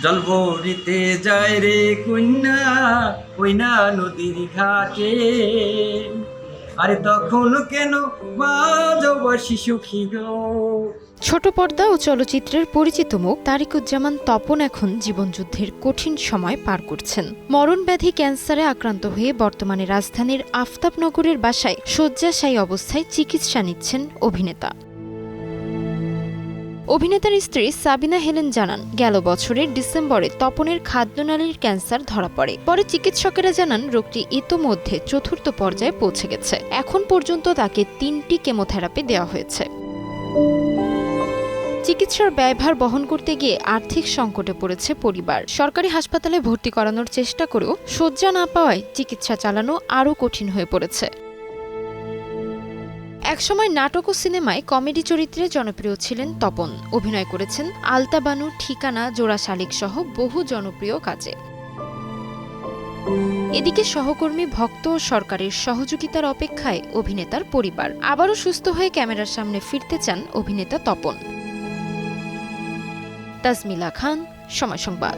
জল ভরিতে যায় রে কন্যা কইনা নদীর ঘাটে, আরে তখন কেন বাজব শিশু গো। ছোট পর্দা ও চলচ্চিত্রের পরিচিত মুখ তারিকুজ্জামান তপন এখন জীবনযুদ্ধের কঠিন সময় পার করছেন। মরণব্যাধি ক্যান্সারে আক্রান্ত হয়ে বর্তমানে রাজধানীর আফতাবনগরের বাসায় শয্যাশায়ী অবস্থায় চিকিৎসা নিচ্ছেন অভিনেতা। অভিনেতার স্ত্রী সাবিনা হেলেন জানান, গেল বছরের ডিসেম্বরে তপনের খাদ্যনালীর ক্যান্সার ধরা পড়ে। পরে চিকিৎসকেরা জানান রোগটি ইতোমধ্যে চতুর্থ পর্যায়ে পৌঁছে গেছে। এখন পর্যন্ত তাকে 3টি কেমোথেরাপি দেওয়া হয়েছে। চিকিৎসার ব্যয়ভার বহন করতে গিয়ে আর্থিক সংকটে পড়েছে পরিবার। সরকারি হাসপাতালে ভর্তি করানোর চেষ্টা করেও শয্যা না পাওয়ায় চিকিৎসা চালানো আরও কঠিন হয়ে পড়েছে। একসময় নাটক ও সিনেমায় কমেডি চরিত্রে জনপ্রিয় ছিলেন তপন। অভিনয় করেছেন আলতা বানু, ঠিকানা, জোড়া শালিক সহ বহু জনপ্রিয় কাজে। এদিকে সহকর্মী, ভক্ত ও সরকারের সহযোগিতার অপেক্ষায় অভিনেতার পরিবার। আবারও সুস্থ হয়ে ক্যামেরার সামনে ফিরতে চান অভিনেতা তপন। তাজমিলা খান, সময় সংবাদ।